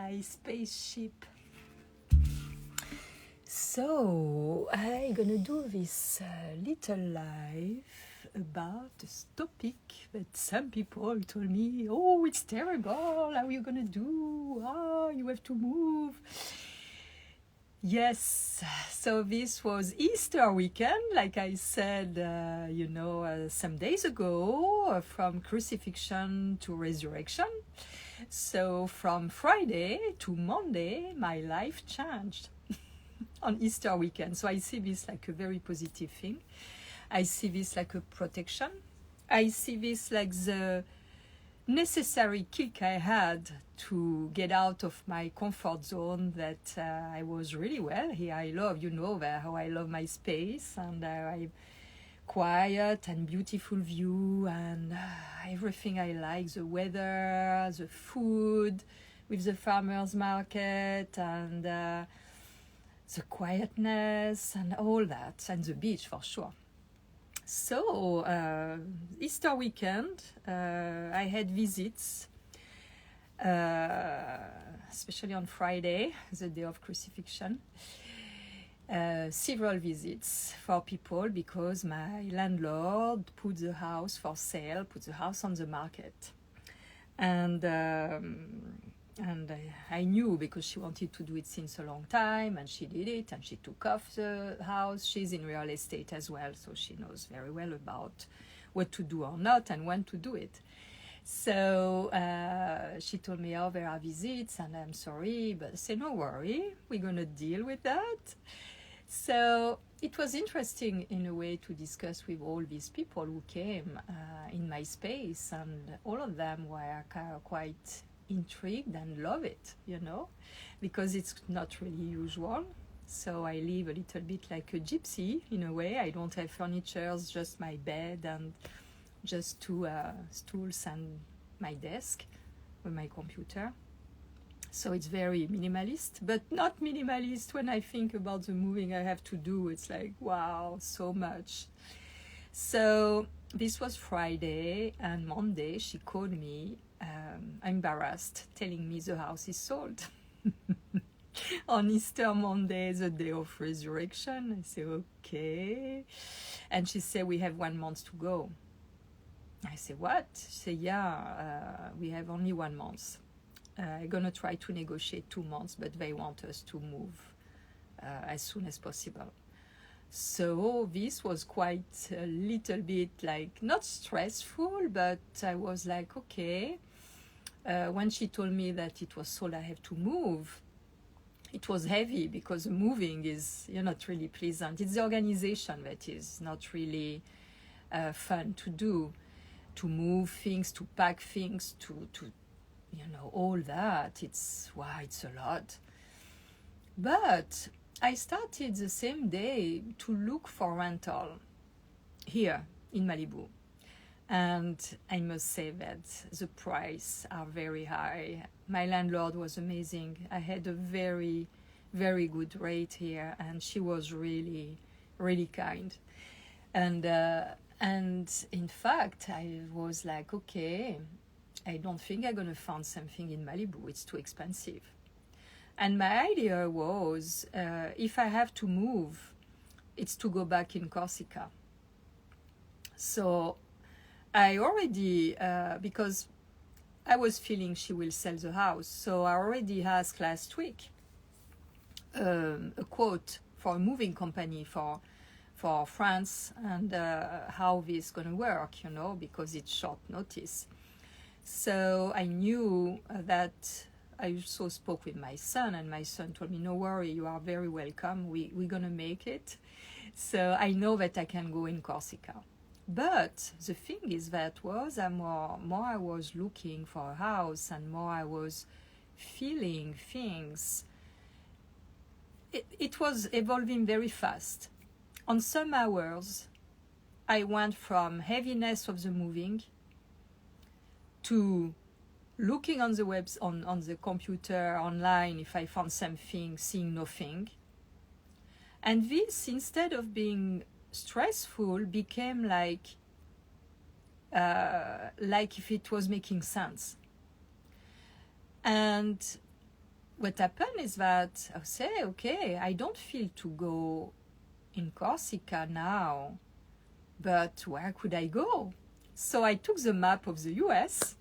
my spaceship. So I'm gonna do this little live about this topic that some people told me, oh, it's terrible, how are you gonna do? Oh, you have to move. Yes, so this was Easter weekend, like I said, some days ago, from crucifixion to resurrection. So from Friday to Monday, my life changed on Easter weekend. So I see this like a very positive thing. I see this like a protection. I see this like the necessary kick I had to get out of my comfort zone that I was really well here. I love, how I love my space, and I quiet and beautiful view and everything I like, the weather, the food with the farmers market, and the quietness and all that, and the beach for sure. So Easter weekend, I had visits, especially on Friday, the day of crucifixion. Several visits for people because my landlord put the house for sale, put the house on the market. And I knew because she wanted to do it since a long time, and she did it, and she took off the house. She's in real estate as well, so she knows very well about what to do or not and when to do it. So she told me, oh, there are visits, and I'm sorry, but I said, no worry, we're going to deal with that. So it was interesting in a way to discuss with all these people who came in my space, and all of them were quite intrigued and love it, because it's not really usual. So I live a little bit like a gypsy in a way. I don't have furniture, just my bed and just two stools and my desk with my computer. So it's very minimalist, but not minimalist when I think about the moving I have to do. It's like, wow, so much. So this was Friday, and Monday she called me, embarrassed, telling me the house is sold. On Easter Monday, the day of resurrection. I say, okay. And she said, we have 1 month to go. I say, what? She said, yeah, we have only 1 month. I'm going to try to negotiate 2 months, but they want us to move as soon as possible. So this was quite a little bit like, not stressful, but I was like, okay. When she told me that it was sold, I have to move, it was heavy because moving is not really pleasant. It's the organization that is not really fun to do, to move things, to pack things, to all that. It's a lot. But I started the same day to look for rental here in Malibu. And I must say that the price are very high. My landlord was amazing. I had a very, very good rate here, and she was really, really kind. And in fact, I was like, okay, I don't think I'm going to find something in Malibu. It's too expensive. And my idea was, if I have to move, it's to go back in Corsica. So I already, because I was feeling she will sell the house, so I already asked last week a quote for a moving company for France, and how this is going to work, because it's short notice. So I knew that I also spoke with my son, and my son told me, no worry, you are very welcome. We're going to make it. So I know that I can go in Corsica. But the thing is that more I was looking for a house, and more I was feeling things. It was evolving very fast. On some hours, I went from heaviness of the moving to looking on the web, on the computer, online, if I found something, seeing nothing. And this, instead of being stressful, became like if it was making sense. And what happened is that I say, okay, I don't feel to go in Corsica now, but where could I go? So I took the map of the US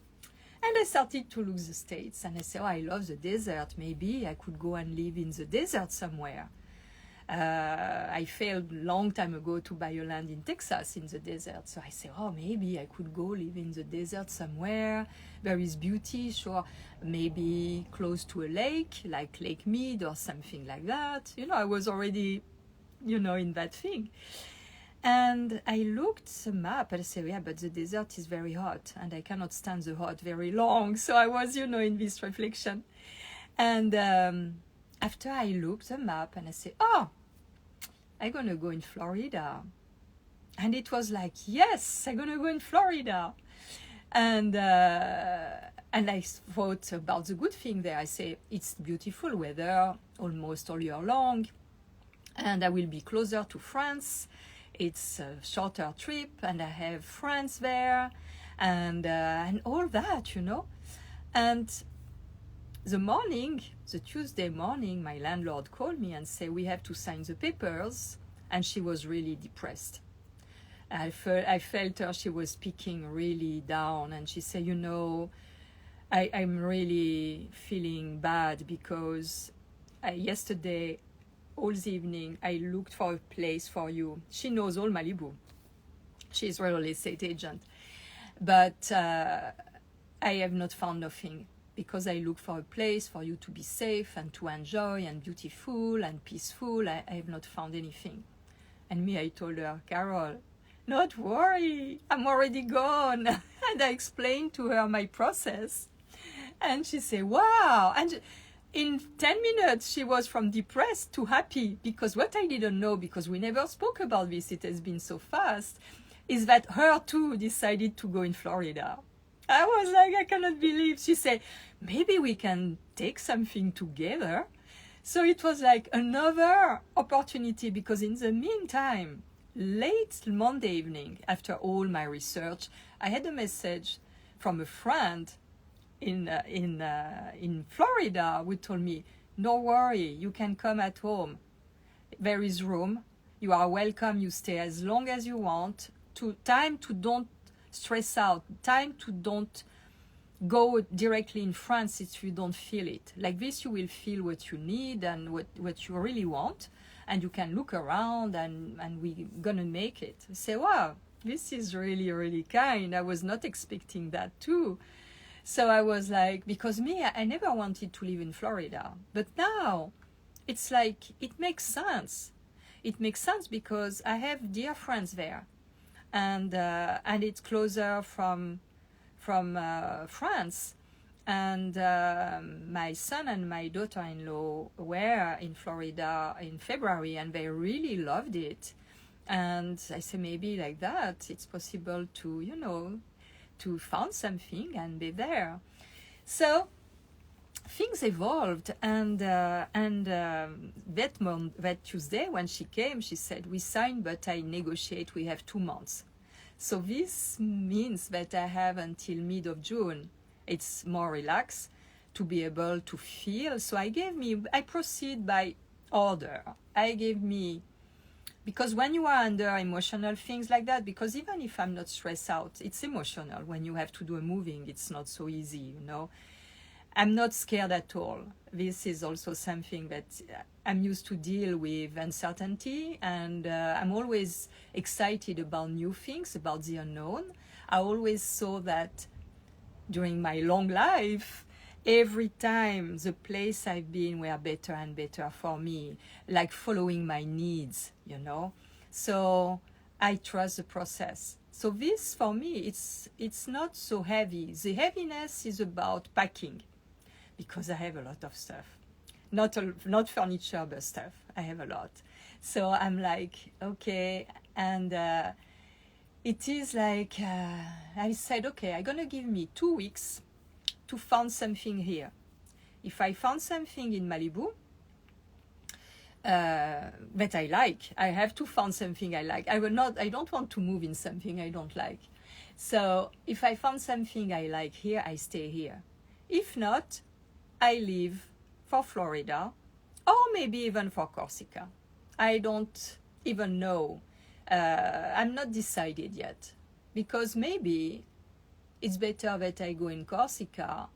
and I started to look the States, and I said, oh, I love the desert. Maybe I could go and live in the desert somewhere. I failed long time ago to buy a land in Texas in the desert. So I said, oh, maybe I could go live in the desert somewhere. There is beauty, sure. Maybe close to a lake, like Lake Mead or something like that. You know, I was already, you know, in that thing. And I looked the map and I said, yeah, but the desert is very hot and I cannot stand the hot very long. So I was, you know, in this reflection. And after I looked the map and I said, oh, I'm going to go in Florida. And it was like, yes, I'm going to go in Florida. And I thought about the good thing there. I say, it's beautiful weather almost all year long. And I will be closer to France. It's a shorter trip, and I have friends there, and all that, you know. And the Tuesday morning, my landlord called me and said, we have to sign the papers, and she was really depressed. I felt her, she was speaking really down, and she said, you know, I'm really feeling bad because yesterday, all the evening, I looked for a place for you. She knows all Malibu. She's a real estate agent. But I have not found nothing because I look for a place for you to be safe and to enjoy and beautiful and peaceful. I have not found anything. And me, I told her, Carol, not worry, I'm already gone. And I explained to her my process. And she said, wow. And in 10 minutes, she was from depressed to happy, because what I didn't know, because we never spoke about this, it has been so fast, is that her too decided to go in Florida. I was like, I cannot believe. She said, maybe we can take something together. So it was like another opportunity, because in the meantime, late Monday evening, after all my research, I had a message from a friend in Florida who told me, no worry, you can come at home. There is room. You are welcome. You stay as long as you want. Time to don't stress out. Time to don't go directly in France if you don't feel it. Like this, you will feel what you need and what you really want. And you can look around and we're going to make it. Say, wow, this is really, really kind. I was not expecting that too. So I was like, because me, I never wanted to live in Florida. But now, it's like, it makes sense. It makes sense because I have dear friends there. And it's closer from France. And my son and my daughter-in-law were in Florida in February, and they really loved it. And I said, maybe like that, it's possible to, you know, to find something and be there. So things evolved, and that Tuesday when she came, she said, we signed, but I negotiate, we have 2 months. So this means that I have until mid of June. It's more relaxed to be able to feel. So I proceed by order. Because when you are under emotional things like that, because even if I'm not stressed out, it's emotional. When you have to do a moving, it's not so easy, you know. I'm not scared at all. This is also something that I'm used to deal with uncertainty, and I'm always excited about new things, about the unknown. I always saw that during my long life, every time the place I've been were better and better for me, like following my needs, you know. So I trust the process. So this, for me, it's not so heavy. The heaviness is about packing, because I have a lot of stuff. Not furniture, but stuff. I have a lot. So I'm like, okay. And it is like, I said, okay, I'm going to give me 2 weeks to find something here. If I found something in Malibu that I like, I have to find something I like. I don't want to move in something I don't like. So if I found something I like here, I stay here. If not, I leave for Florida, or maybe even for Corsica. I don't even know. I'm not decided yet, because maybe it's better that I go in Corsica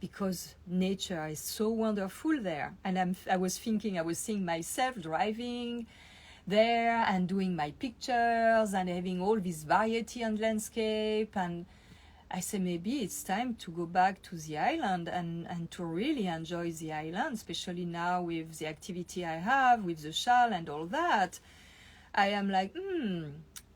because nature is so wonderful there. And I was seeing myself driving there and doing my pictures and having all this variety and landscape. And I said, maybe it's time to go back to the island and to really enjoy the island, especially now with the activity I have with the shal and all that. I am like,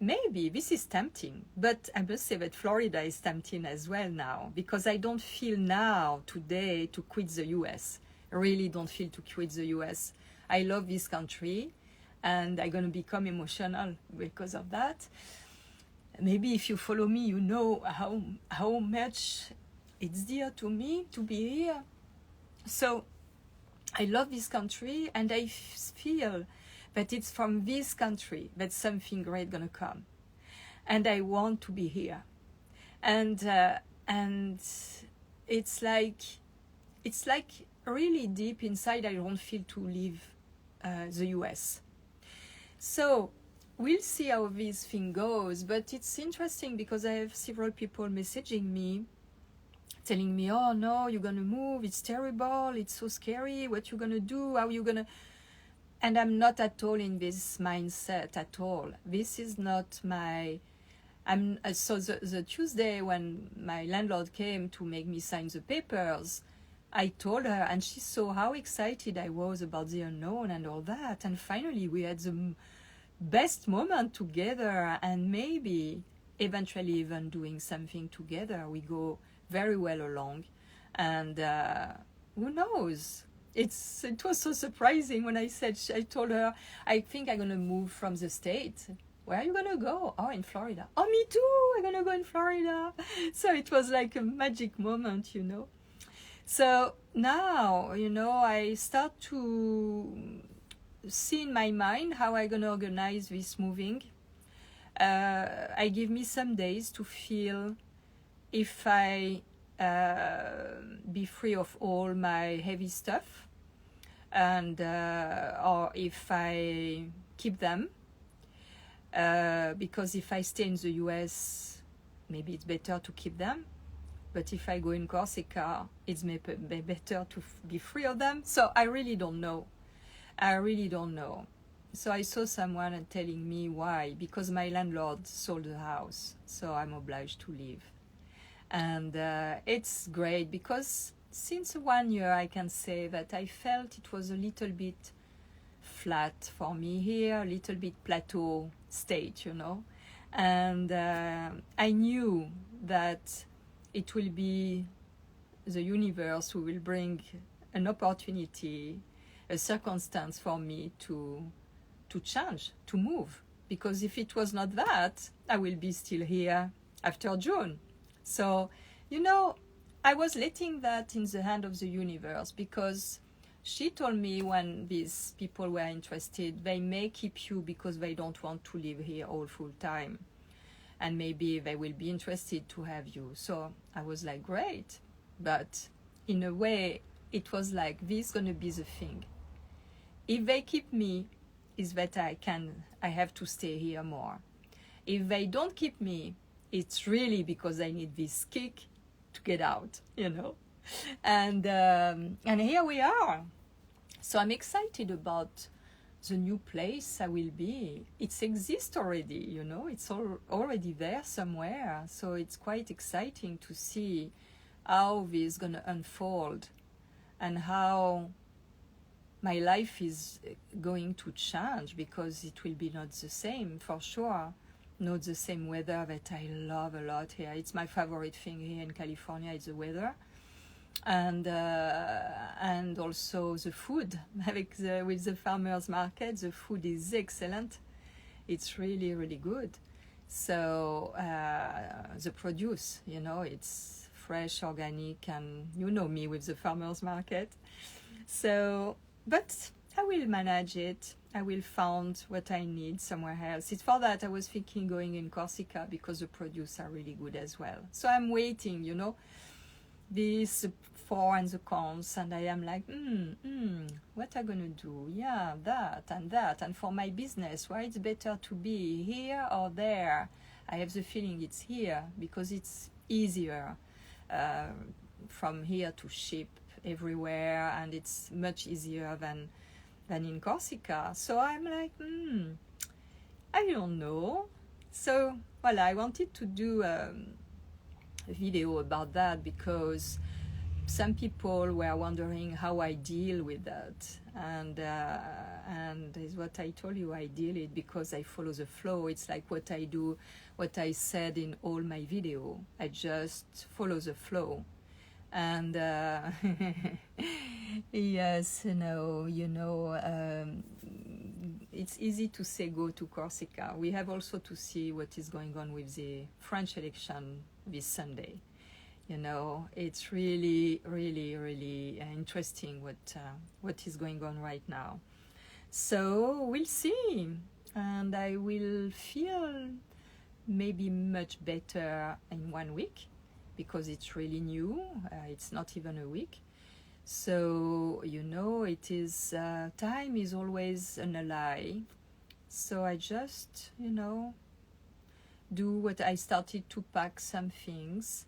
maybe this is tempting. But I must say that Florida is tempting as well now, because I don't feel now, today, to quit the US. I really don't feel to quit the US. I love this country, and I'm going to become emotional because of that. Maybe if you follow me, you know how much it's dear to me to be here. So I love this country, and I feel that it's from this country that something great gonna come, and I want to be here. And it's like really deep inside. I don't feel to leave the US. So we'll see how this thing goes. But it's interesting because I have several people messaging me, telling me, "Oh no, you're gonna move. It's terrible. It's so scary. What you gonna do? How you gonna?" And I'm not at all in this mindset at all. This is not my... So the Tuesday when my landlord came to make me sign the papers, I told her, and she saw how excited I was about the unknown and all that. And finally we had the best moment together, and maybe eventually even doing something together. We go very well along, and who knows? It was so surprising when I told her, I think I'm gonna move from the States. Where are you gonna go? Oh, in Florida. Oh, me too, I'm gonna go in Florida. So it was like a magic moment, you know. So now, you know, I start to see in my mind how I'm gonna organize this moving. I give me some days to feel if I be free of all my heavy stuff, and or if I keep them, because if I stay in the US, maybe it's better to keep them, but if I go in Corsica, it's maybe better to be free of them. So I really don't know. So I saw someone telling me why, because my landlord sold the house, so I'm obliged to leave. And it's great, because since 1 year I can say that I felt it was a little bit flat for me here, a little bit plateau state, you know. And I knew that it will be the universe who will bring an opportunity, a circumstance for me to change, to move. Because if it was not that, I will be still here after June. So, you know, I was letting that in the hand of the universe, because she told me when these people were interested, they may keep you because they don't want to live here all full time. And maybe they will be interested to have you. So I was like, great. But in a way, it was like, this is going to be the thing. If they keep me, is that I have to stay here more. If they don't keep me, it's really because I need this kick to get out, you know. And here we are. So I'm excited about the new place I will be. It exists already, you know. It's already there somewhere. So it's quite exciting to see how this is going to unfold, and how my life is going to change, because it will be not the same, for sure. Not the same weather that I love a lot here. It's my favorite thing here in California, it's the weather. And also the food. With the farmers market, the food is excellent. It's really, really good. So the produce, you know, it's fresh, organic, and you know me with the farmers market. So, but I will manage it. I will find what I need somewhere else. It's for that I was thinking going in Corsica, because the produce are really good as well. So I'm waiting, you know. This for and the cons, and I am like, what am I gonna do? Yeah, that and that. And for my business, why it's better to be here or there? I have the feeling it's here because it's easier from here to ship everywhere, and it's much easier than in Corsica. So I'm like, I don't know. So, well, I wanted to do a video about that because some people were wondering how I deal with that, and is what I told you. I deal it because I follow the flow. It's like what I do, what I said in all my video. I just follow the flow, and yes, it's easy to say go to Corsica. We have also to see what is going on with the French election this Sunday. It's really, really, really interesting what is going on right now. So we'll see, and I will feel maybe much better in 1 week because it's really new. It's not even a week. So, it is, time is always an ally. So I just, do what I started to pack some things.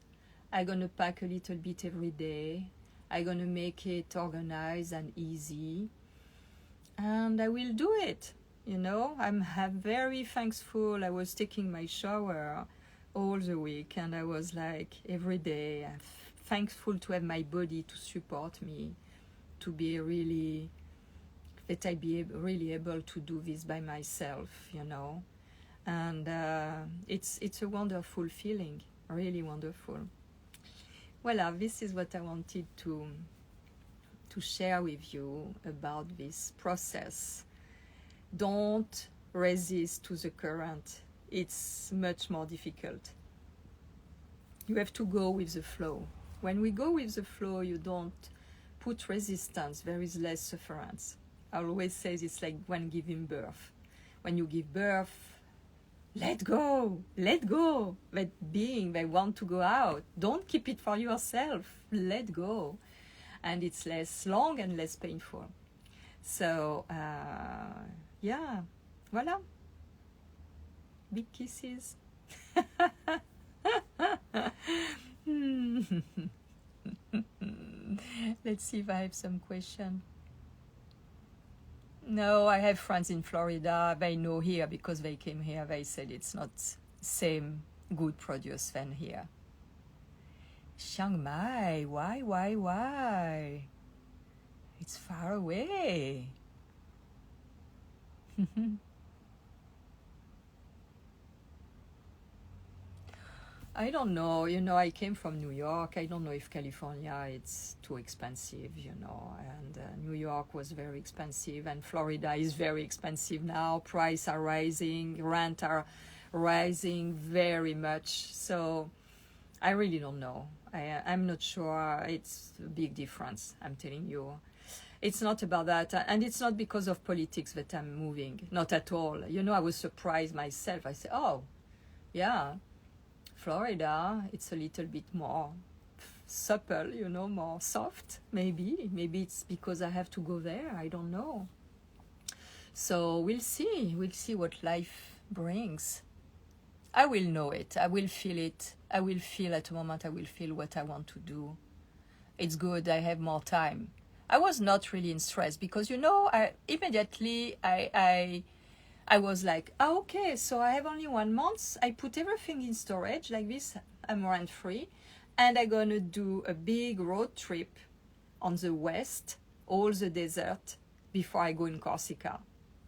I'm going to pack a little bit every day. I'm going to make it organized and easy. And I will do it, I'm very thankful. I was taking my shower all the week, and I was like, every day, I'm thankful to have my body to support me, to be really, that I be really able to do this by myself, and it's a wonderful feeling, really wonderful. Well, this is what I wanted to share with you about this process. Don't resist to the current. It's much more difficult. You have to go with the flow. When we go with the flow, you don't put resistance. There is less sufferance. I always say it's like when giving birth. When you give birth, let go. That being, they want to go out. Don't keep it for yourself. Let go. And it's less long and less painful. So, yeah, voila. Big kisses. Let's see if I have some question. No, I have friends in Florida. They know here because they came here. They said it's not same good produce than here. Chiang Mai, why? It's far away. I don't know, I came from New York. I don't know if California, it's too expensive, and New York was very expensive, and Florida is very expensive now. Prices are rising, rent are rising very much. So I really don't know. I'm not sure. It's a big difference, I'm telling you. It's not about that, and it's not because of politics that I'm moving, not at all. I was surprised myself. I said, oh, yeah, Florida, it's a little bit more supple, more soft, maybe. Maybe it's because I have to go there, I don't know. So we'll see what life brings. I will know it, I will feel it, I will feel at a moment, I will feel what I want to do. It's good, I have more time. I was not really in stress because, I was like, okay, so I have only 1 month. I put everything in storage like this. I'm rent-free. And I'm going to do a big road trip on the west, all the desert, before I go in Corsica.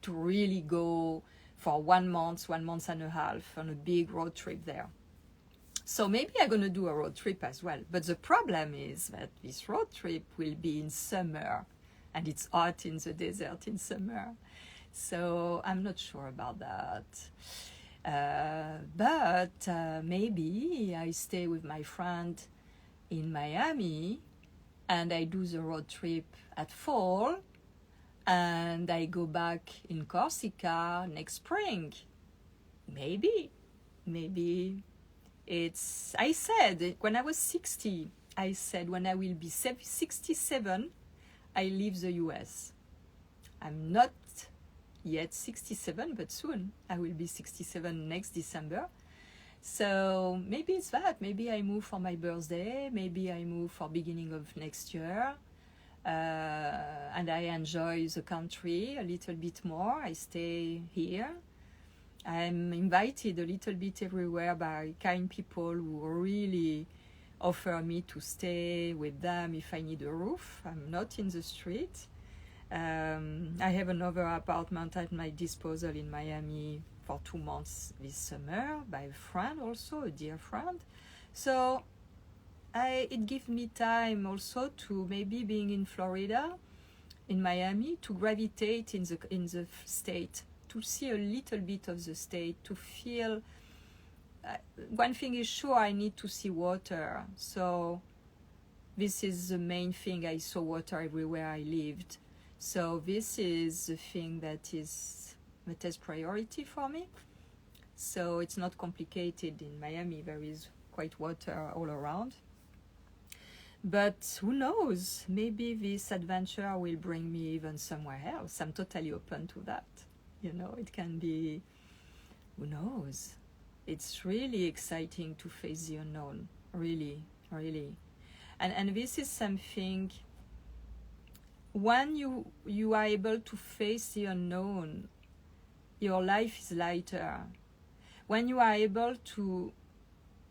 To really go for 1 month, 1.5 months on a big road trip there. So maybe I'm going to do a road trip as well. But the problem is that this road trip will be in summer. And it's hot in the desert in summer. So I'm not sure about that. But maybe I stay with my friend in Miami and I do the road trip at fall and I go back in Corsica next spring. Maybe it's, I said when I was 60, I said, when I will be 67, I leave the US. I'm not yet 67, but soon I will be 67 next December. So maybe it's that. Maybe I move for my birthday. Maybe I move for beginning of next year. And I enjoy the country a little bit more. I stay here. I'm invited a little bit everywhere by kind people who really offer me to stay with them if I need a roof. I'm not in the street. I have another apartment at my disposal in Miami for 2 months this summer by a friend also, a dear friend. So it gives me time also to maybe being in Florida, in Miami, to gravitate in the state, to see a little bit of the state, to feel. One thing is sure, I need to see water. So this is the main thing. I saw water everywhere I lived. So this is the thing that has priority for me. So it's not complicated. In Miami, there is quite water all around. But who knows? Maybe this adventure will bring me even somewhere else. I'm totally open to that. You know, it can be, who knows? It's really exciting to face the unknown. Really, really. And this is something, when you are able to face the unknown, your life is lighter. When you are able to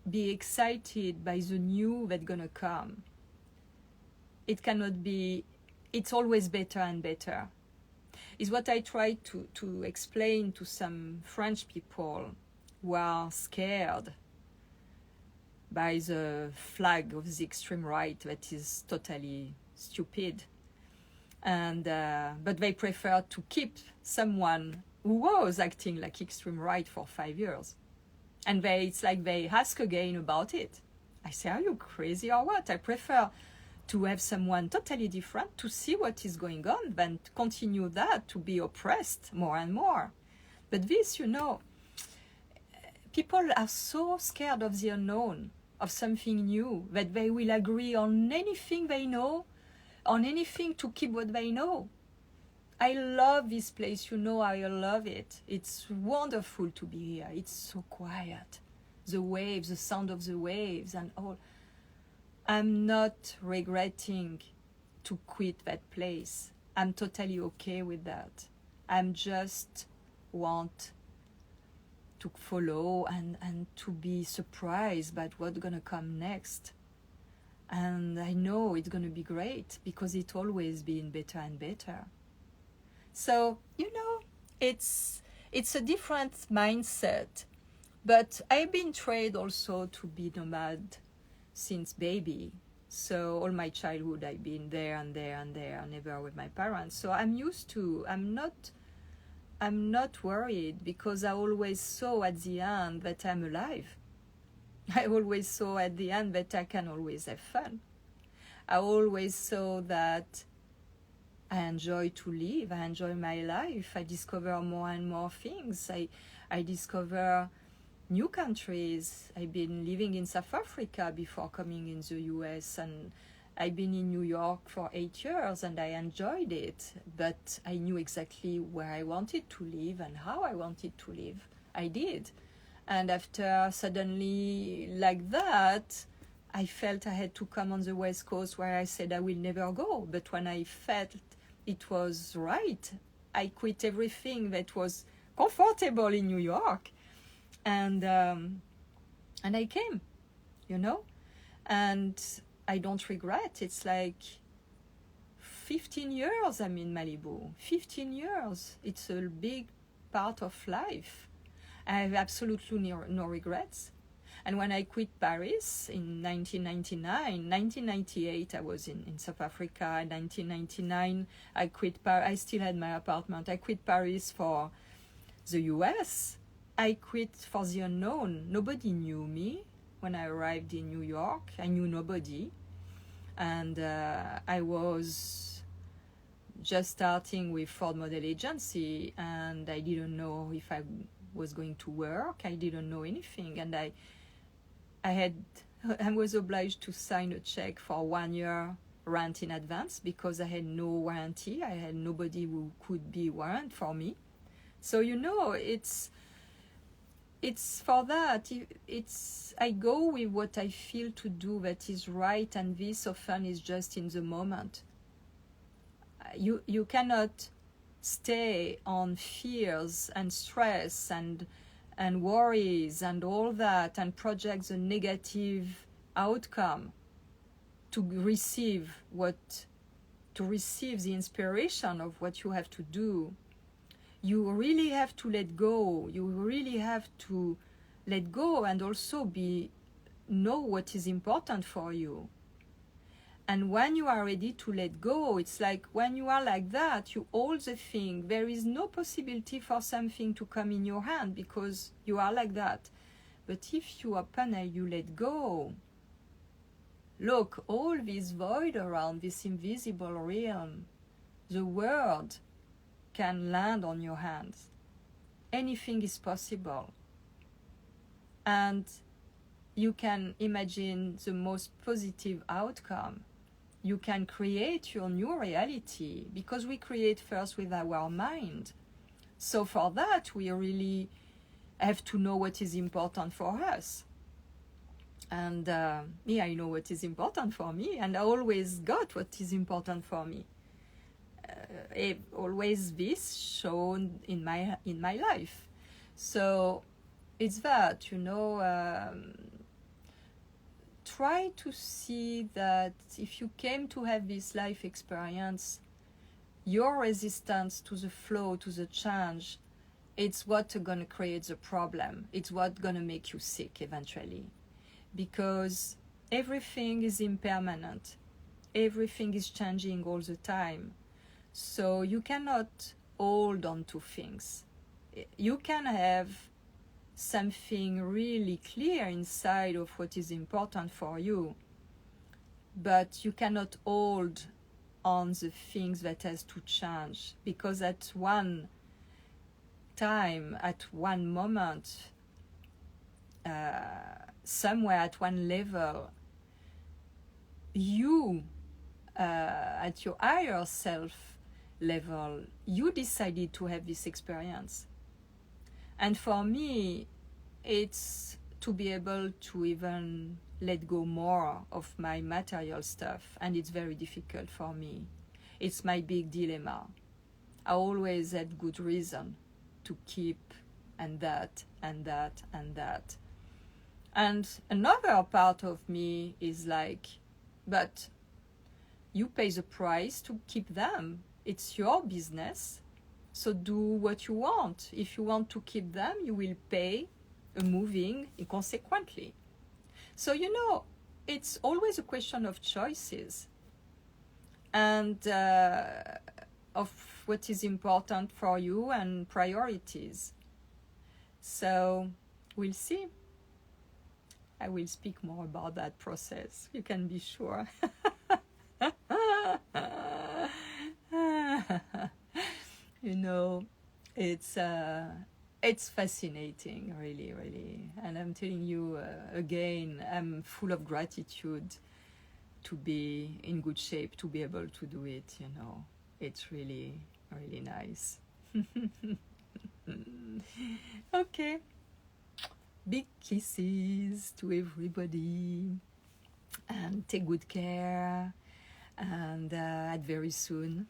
be excited by the new that's gonna come, it cannot be, it's always better and better. Is what I try to explain to some French people who are scared by the flag of the extreme right that is totally stupid. And but they prefer to keep someone who was acting like extreme right for 5 years. And it's like they ask again about it. I say, are you crazy or what? I prefer to have someone totally different, to see what is going on, than to continue that, to be oppressed more and more. But this, you know, people are so scared of the unknown, of something new, that they will agree on anything they know, on anything to keep what they know. I love this place, you know, I love it. It's wonderful to be here. It's so quiet. The waves, the sound of the waves and all. I'm not regretting to quit that place. I'm totally okay with that. I'm just want to follow and to be surprised by what's gonna come next. And I know it's gonna be great because it's always been better and better. So, you know, it's a different mindset. But I've been trained also to be nomad since baby. So all my childhood I've been there and there and there, never with my parents. So I'm used to, I'm not worried because I always saw at the end that I'm alive. I always saw at the end that I can always have fun. I always saw that I enjoy to live, I enjoy my life. I discover more and more things. I discover new countries. I've been living in South Africa before coming in the US, and I've been in New York for 8 years and I enjoyed it, but I knew exactly where I wanted to live and how I wanted to live. I did. And after suddenly like that, I felt I had to come on the West Coast where I said I will never go. But when I felt it was right, I quit everything that was comfortable in New York. And I came, you know, and I don't regret. It's like 15 years I'm in Malibu. 15 years. It's a big part of life. I have absolutely no regrets. And when I quit Paris in 1998, I was in South Africa. In 1999, I quit Paris. I still had my apartment. I quit Paris for the US. I quit for the unknown. Nobody knew me when I arrived in New York. I knew nobody. And I was just starting with Ford Model Agency, and I didn't know if I was going to work. I didn't know anything. And I had I was obliged to sign a check for 1 year rent in advance because I had no warranty. I had nobody who could be warrant for me. So it's for that. I go with what I feel to do that is right, and this often is just in the moment. You cannot stay on fears and stress and worries and all that and project the negative outcome to receive the inspiration of what you have to do. You really have to let go. You really have to let go and also know what is important for you. And when you are ready to let go, it's like when you are like that, you hold the thing. There is no possibility for something to come in your hand because you are like that. But if you open and you let go, look, all this void around this invisible realm, the world can land on your hands. Anything is possible. And you can imagine the most positive outcome. You can create your new reality because we create first with our mind. So for that, we really have to know what is important for us. And me, I know what is important for me, and I always got what is important for me. Always this shown in my life. So it's that, try to see that if you came to have this life experience, your resistance to the flow, to the change, it's what's going to create the problem. It's what's going to make you sick eventually. Because everything is impermanent. Everything is changing all the time. So you cannot hold on to things. You can have something really clear inside of what is important for you, but you cannot hold on the things that has to change, because at one time, at one moment, somewhere at one level, you at your higher self level, you decided to have this experience. And for me, it's to be able to even let go more of my material stuff, and it's very difficult for me. It's my big dilemma. I always had good reason to keep and that and that and that. And another part of me is like, but you pay the price to keep them. It's your business. So do what you want. If you want to keep them, you will pay a moving consequently. So, it's always a question of choices and of what is important for you and priorities. So we'll see. I will speak more about that process. You can be sure. It's fascinating, really, really. And I'm telling you, again, I'm full of gratitude to be in good shape, to be able to do it, It's really, really nice. Okay. Big kisses to everybody. And take good care. And at very soon.